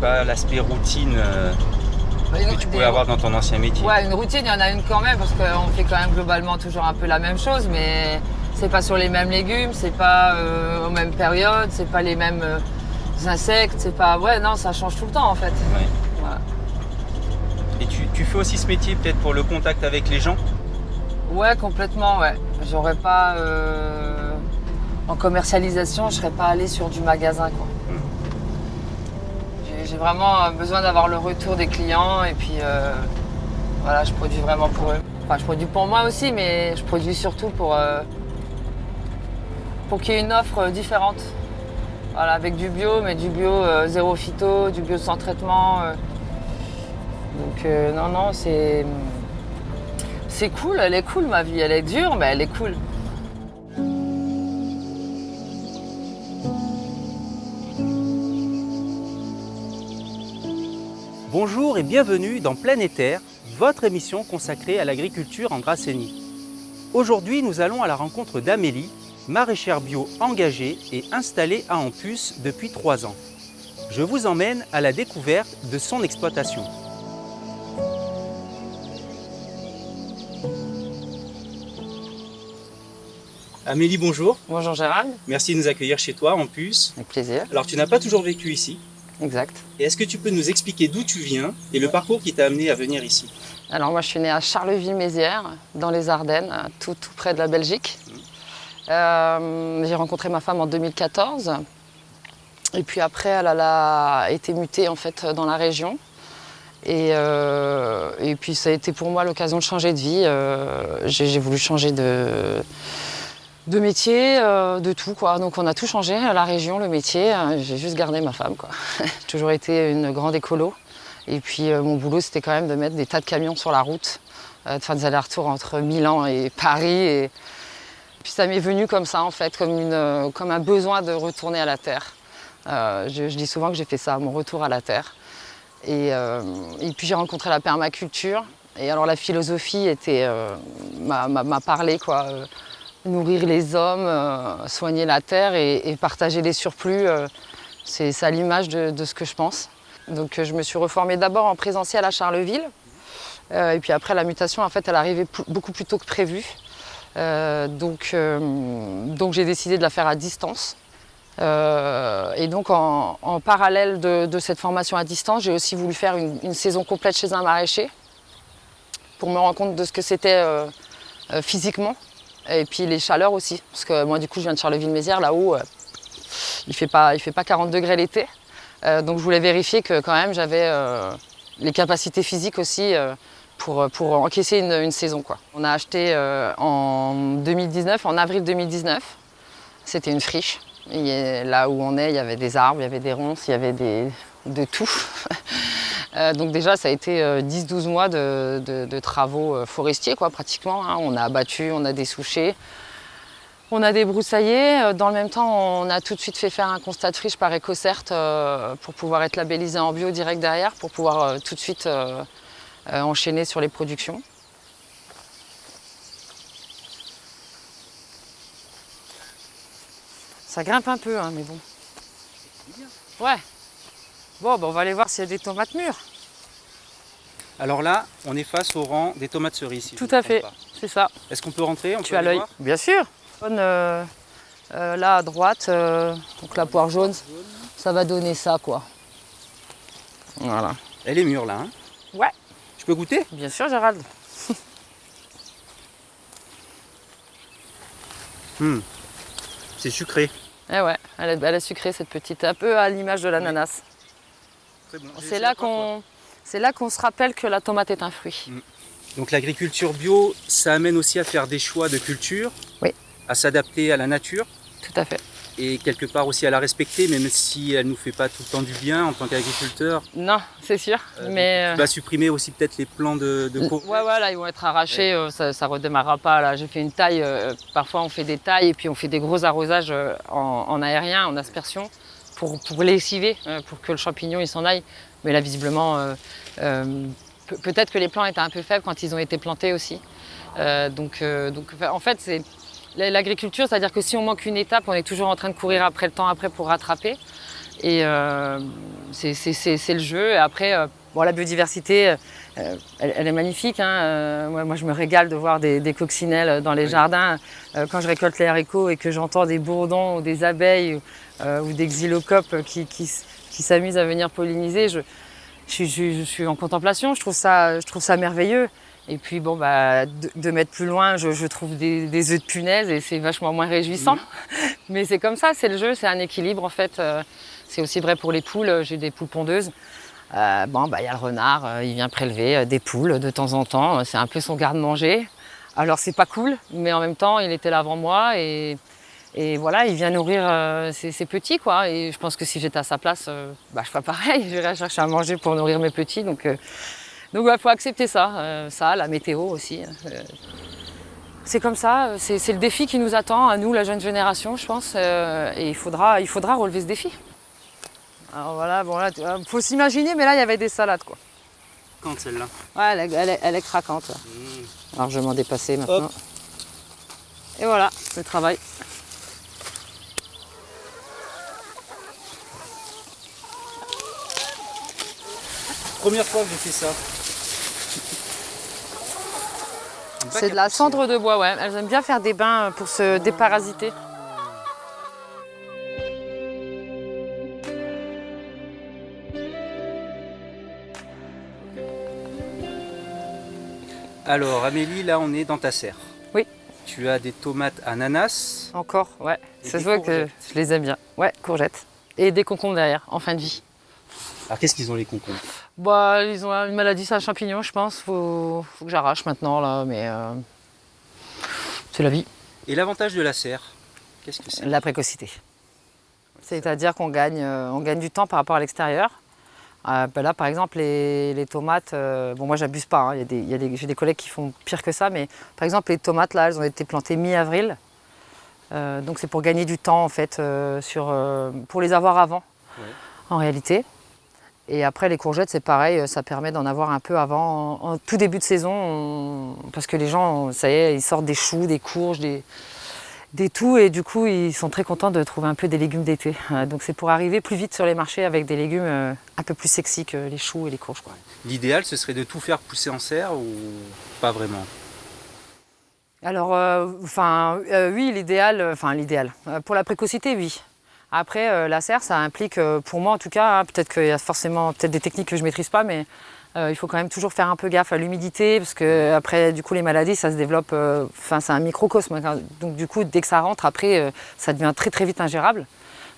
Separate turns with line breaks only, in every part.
pas, l'aspect routine que tu pouvais avoir dans ton ancien métier?
Ouais, une routine, il y en a une quand même, parce qu'on fait quand même globalement toujours un peu la même chose, mais c'est pas sur les mêmes légumes, c'est pas aux mêmes périodes, c'est pas les mêmes insectes, c'est pas... Ouais, non, ça change tout le temps en fait.
Ouais.
Voilà.
Et tu fais aussi ce métier peut-être pour le contact avec les gens?
Ouais, complètement, ouais. J'aurais pas... En commercialisation, je serais pas allée sur du magasin, quoi. J'ai vraiment besoin d'avoir le retour des clients et puis voilà, je produis vraiment pour eux. Enfin, je produis pour moi aussi, mais je produis surtout pour qu'il y ait une offre différente. Voilà, avec du bio, mais du bio zéro phyto, du bio sans traitement. Donc non, c'est cool, elle est cool ma vie. Elle est dure, mais elle est cool.
Bonjour et bienvenue dans Planète Terre, votre émission consacrée à l'agriculture en Brassénie. Aujourd'hui, nous allons à la rencontre d'Amélie, maraîchère bio engagée et installée à Ampus depuis 3 ans. Je vous emmène à la découverte de son exploitation. Amélie, bonjour.
Bonjour Gérald.
Merci de nous accueillir chez toi, Ampus.
Avec plaisir.
Alors, tu n'as pas toujours vécu ici.
Exact.
Et est-ce que tu peux nous expliquer d'où tu viens et le parcours qui t'a amené à venir ici?
Alors moi je suis née à Charleville-Mézières, dans les Ardennes, tout près de la Belgique. J'ai rencontré ma femme en 2014. Et puis après elle a été mutée en fait dans la région. Et puis ça a été pour moi l'occasion de changer de vie. J'ai voulu changer de métier, de tout quoi. Donc on a tout changé, la région, le métier. J'ai juste gardé ma femme quoi. J'ai toujours été une grande écolo. Et puis mon boulot c'était quand même de mettre des tas de camions sur la route, de faire des allers-retours entre Milan et Paris. Et puis ça m'est venu comme ça en fait, comme un besoin de retourner à la terre. Je dis souvent que j'ai fait ça, mon retour à la terre. Et puis j'ai rencontré la permaculture. Et alors la philosophie m'a parlé quoi. Nourrir les hommes, soigner la terre et partager les surplus, c'est à l'image de ce que je pense. Donc je me suis reformée d'abord en présentiel à Charleville. Et puis après la mutation, en fait, elle arrivait beaucoup plus tôt que prévu. Donc j'ai décidé de la faire à distance. Et donc en parallèle de cette formation à distance, j'ai aussi voulu faire une saison complète chez un maraîcher pour me rendre compte de ce que c'était physiquement. Et puis les chaleurs aussi, parce que moi du coup je viens de Charleville-Mézières, là-haut il fait pas 40 degrés l'été. Donc je voulais vérifier que quand même j'avais les capacités physiques aussi pour encaisser une saison quoi. On a acheté en 2019, en avril 2019, c'était une friche. Et là où on est, il y avait des arbres, il y avait des ronces, il y avait de tout. Donc déjà, ça a été 10-12 mois de travaux forestiers, quoi, pratiquement. Hein. On a abattu, on a dessouché, on a débroussaillé. Dans le même temps, on a tout de suite fait faire un constat de friche par EcoCert pour pouvoir être labellisé en bio direct derrière, pour pouvoir tout de suite enchaîner sur les productions. Ça grimpe un peu, hein, mais bon. Ouais. Bon, on va aller voir s'il y a des tomates mûres.
Alors là, on est face au rang des tomates cerises. Si
Tout à fait, c'est ça.
Est-ce qu'on peut rentrer?
Tu as l'œil? Bien sûr. Là à droite, donc la poire jaune, ça va donner ça quoi. Voilà.
Elle est mûre là. Hein?
Ouais.
Je peux goûter?
Bien sûr, Gérald.
C'est sucré.
Eh ouais, elle est sucrée cette petite, un peu à l'image de l'ananas.
Très bon.
C'est là qu'on se rappelle que la tomate est un fruit.
Donc l'agriculture bio, ça amène aussi à faire des choix de culture,
oui,
à s'adapter à la nature.
Tout à fait.
Et quelque part aussi à la respecter, même si elle ne nous fait pas tout le temps du bien en tant qu'agriculteur.
Non, c'est sûr. Mais
tu vas supprimer aussi peut-être les plants de courgettes.
Ouais, là, ils vont être arrachés, ça ne redémarrera pas. Là, j'ai fait une taille, parfois on fait des tailles et puis on fait des gros arrosages en aérien, en aspersion, pour lessiver, pour que le champignon il s'en aille. Mais là, visiblement, peut-être que les plants étaient un peu faibles quand ils ont été plantés aussi. Donc en fait, c'est l'agriculture, c'est-à-dire que si on manque une étape, on est toujours en train de courir après le temps après pour rattraper. Et c'est le jeu. Et après, bon, la biodiversité, elle est magnifique. Hein. Moi, je me régale de voir des coccinelles dans les jardins. Quand je récolte les haricots et que j'entends des bourdons ou des abeilles ou des xylocopes qui s'amusent à venir polliniser, je suis en contemplation. Je trouve ça merveilleux. Et puis, bon, bah, 2 mètres plus loin, je trouve des œufs de punaise et c'est vachement moins réjouissant. Mais c'est comme ça, c'est le jeu, c'est un équilibre en fait. C'est aussi vrai pour les poules. J'ai des poules pondeuses. Bon, bah, y a le renard, il vient prélever des poules de temps en temps. C'est un peu son garde-manger. Alors, c'est pas cool, mais en même temps, il était là avant moi et voilà, il vient nourrir ses petits, quoi. Et je pense que si j'étais à sa place, bah, je ferais pareil. J'irais chercher à manger pour nourrir mes petits. Donc, il faut accepter ça. Ça, la météo aussi. C'est comme ça. C'est le défi qui nous attend, à nous, la jeune génération, je pense. Et il faudra relever ce défi. Alors voilà, bon là, faut s'imaginer, mais là, il y avait des salades, quoi.
Quand celle-là?
Ouais, elle est craquante. Là. Largement dépassée maintenant. Hop. Et voilà, le travail.
Première fois que je fais ça.
C'est de la cendre de bois, ouais. Elles aiment bien faire des bains pour se déparasiter.
Alors Amélie, là on est dans ta serre.
Oui.
Tu as des tomates ananas.
Encore, ouais. Ça se voit que je les aime bien. Ouais, courgettes. Et des concombres derrière, en fin de vie.
Alors qu'est-ce qu'ils ont les concombres?
Bah, ils ont une maladie, c'est un champignon, je pense. Faut que j'arrache maintenant, là, mais c'est la vie.
Et l'avantage de la serre, qu'est-ce que c'est?
La précocité. C'est-à-dire qu'on gagne du temps par rapport à l'extérieur. Là, par exemple, les tomates, bon, moi, j'abuse pas. Hein, j'ai des collègues qui font pire que ça, mais par exemple, les tomates, là, elles ont été plantées mi-avril. Donc, c'est pour gagner du temps, en fait, pour les avoir avant, en réalité. Et après, les courgettes, c'est pareil, ça permet d'en avoir un peu avant, en tout début de saison, parce que les gens, ça y est, ils sortent des choux, des courges, des tout, et du coup, ils sont très contents de trouver un peu des légumes d'été. Donc c'est pour arriver plus vite sur les marchés avec des légumes un peu plus sexy que les choux et les courges, quoi.
L'idéal, ce serait de tout faire pousser en serre ou pas vraiment?
Alors, oui, l'idéal, pour la précocité, oui. Après, la serre, ça implique, pour moi en tout cas, hein, peut-être qu'il y a forcément des techniques que je ne maîtrise pas, mais il faut quand même toujours faire un peu gaffe à l'humidité, parce que après, du coup, les maladies, ça se développe, c'est un microcosme. Donc du coup, dès que ça rentre, après, ça devient très très vite ingérable.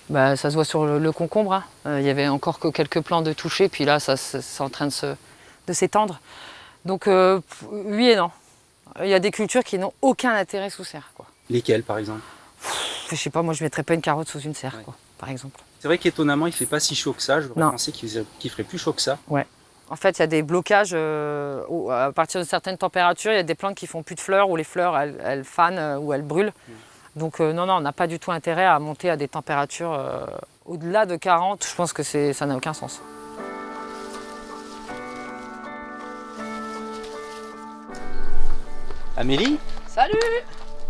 Bah, ça se voit sur le concombre. Hein. Il y avait encore que quelques plants de toucher, puis là, c'est en train de s'étendre. Donc oui et non. Il y a des cultures qui n'ont aucun intérêt sous serre, quoi.
Lesquelles, par exemple?
Je sais pas, moi je mettrais pas une carotte sous une serre, quoi, par exemple.
C'est vrai qu'étonnamment, il fait pas si chaud que ça. Je pensais qu'il ferait plus chaud que ça.
Ouais. En fait, il y a des blocages à partir de certaines températures. Il y a des plantes qui font plus de fleurs, où les fleurs, elles fanent ou elles brûlent. Donc non, on n'a pas du tout intérêt à monter à des températures au-delà de 40. Je pense que ça n'a aucun sens.
Amélie?
Salut!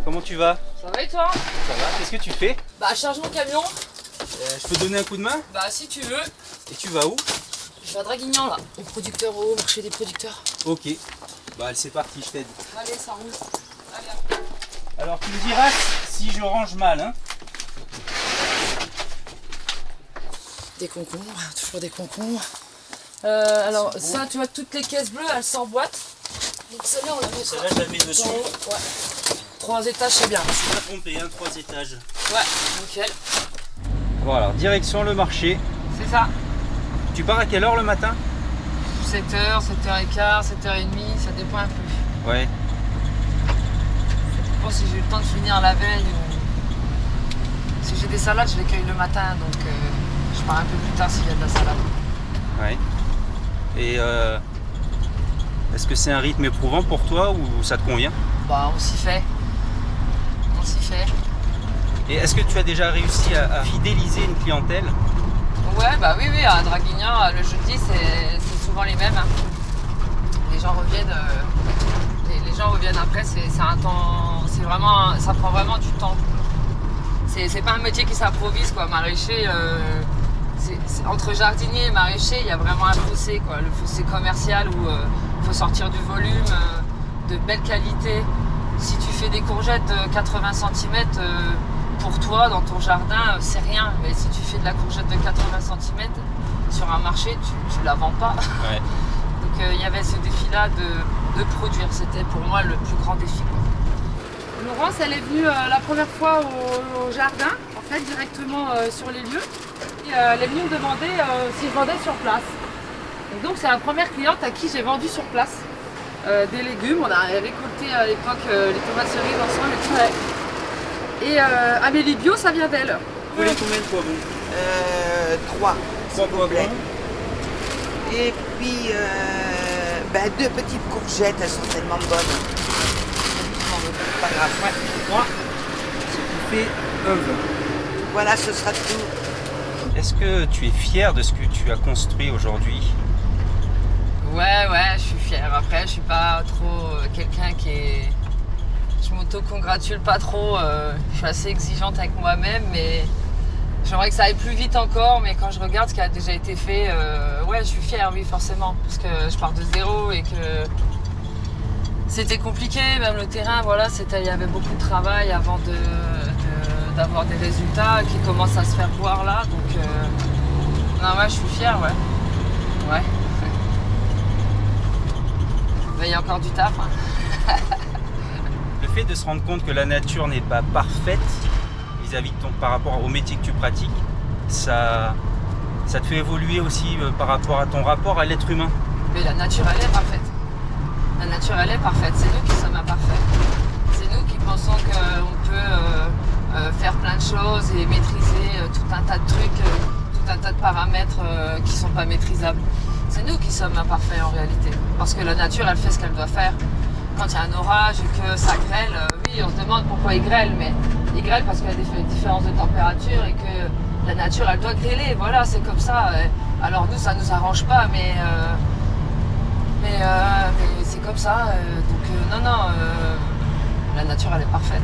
Comment tu vas?
Ça va et toi?
Ça va, qu'est-ce que tu fais?
Bah, je charge mon camion.
Je peux te donner un coup de main?
Bah, si tu veux.
Et tu vas où?
Je vais à Draguignan, là, au marché des producteurs.
Ok. Bah, c'est parti, je t'aide.
Allez, ça roule. Allez.
Alors, tu me diras si je range mal, hein?
Des concombres, toujours des concombres. Alors, ça, tu vois, toutes les caisses bleues, elles s'emboîtent. Donc celle-là, on la met
Celle-là, je la mets dessus.
Ouais. 3 étages, c'est bien.
Je suis pas trompé, hein, 3 étages.
Ouais, nickel.
Bon, alors, direction le marché.
C'est ça.
Tu pars à quelle heure le matin?
7h, 7h15, 7h30, ça dépend un peu.
Ouais.
Je pense si j'ai eu le temps de finir la veille ou... Si j'ai des salades, je les cueille le matin, donc je pars un peu plus tard s'il y a de la salade.
Ouais. Et est-ce que c'est un rythme éprouvant pour toi ou ça te convient?
Bah, on s'y fait. On s'y fait.
Et est-ce que tu as déjà réussi à fidéliser une clientèle?
Ouais, bah oui, à Draguignan, le jeudi, c'est souvent les mêmes. Hein. Les gens reviennent après, c'est un temps, c'est vraiment, ça prend vraiment du temps. C'est pas un métier qui s'improvise, quoi. Maraîcher, Entre jardinier et maraîcher, il y a vraiment un fossé, quoi. Le fossé commercial où il faut sortir du volume, de belle qualité. Si tu fais des courgettes de 80 cm, pour toi, dans ton jardin, c'est rien. Mais si tu fais de la courgette de 80 cm, sur un marché, tu la vends pas.
Ouais.
Donc il y avait ce défi-là de produire. C'était pour moi le plus grand défi, quoi.
Laurence, elle est venue la première fois au jardin, en fait, directement sur les lieux. Et, elle est venue me demander si je vendais sur place. Et donc c'est la première cliente à qui j'ai vendu sur place des légumes. On a récolté à l'époque les tomates cerises ensemble et tout. Ouais. Et Amélie Bio, ça vient d'elle.
Vous voulez combien de poivrons?
3.
3 poivrons.
Et puis 2 petites courgettes, elles sont tellement bonnes. Pas grave.
Ouais. 3. Ce qui fait 1 veau.
Voilà, ce sera tout.
Est-ce que tu es fier de ce que tu as construit aujourd'hui?
Ouais, je suis fière. Après, je suis pas trop quelqu'un qui est... Je m'auto-congratule pas trop. Je suis assez exigeante avec moi-même, mais j'aimerais que ça aille plus vite encore. Mais quand je regarde ce qui a déjà été fait, ouais, je suis fière, oui, forcément. Parce que je pars de zéro et que c'était compliqué. Même le terrain, voilà, il y avait beaucoup de travail avant d'avoir des résultats qui commencent à se faire voir là. Donc, non, ouais, je suis fière, ouais. Mais il y a encore du taf. Hein.
Le fait de se rendre compte que la nature n'est pas parfaite vis-à-vis de par rapport au métier que tu pratiques, ça te fait évoluer aussi par rapport à ton rapport à l'être humain.
Mais la nature, elle est parfaite. La nature, elle est parfaite. C'est nous qui sommes imparfaits. C'est nous qui pensons qu'on peut faire plein de choses et maîtriser tout un tas de trucs, tout un tas de paramètres qui ne sont pas maîtrisables. C'est nous qui sommes imparfaits en réalité. Parce que la nature, elle fait ce qu'elle doit faire. Quand il y a un orage et que ça grêle, oui, on se demande pourquoi il grêle, mais il grêle parce qu'il y a des différences de température et que la nature, elle doit grêler. Voilà, c'est comme ça. Alors nous, ça nous arrange pas, mais c'est comme ça. Donc non, la nature, elle est parfaite.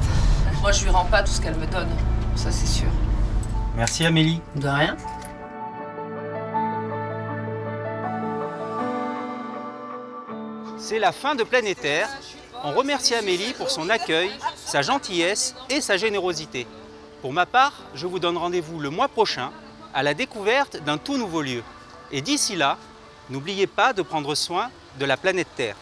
Moi, je lui rends pas tout ce qu'elle me donne. Ça, c'est sûr.
Merci Amélie.
De rien.
C'est la fin de Planétaire. On remercie Amélie pour son accueil, sa gentillesse et sa générosité. Pour ma part, je vous donne rendez-vous le mois prochain à la découverte d'un tout nouveau lieu. Et d'ici là, n'oubliez pas de prendre soin de la planète Terre.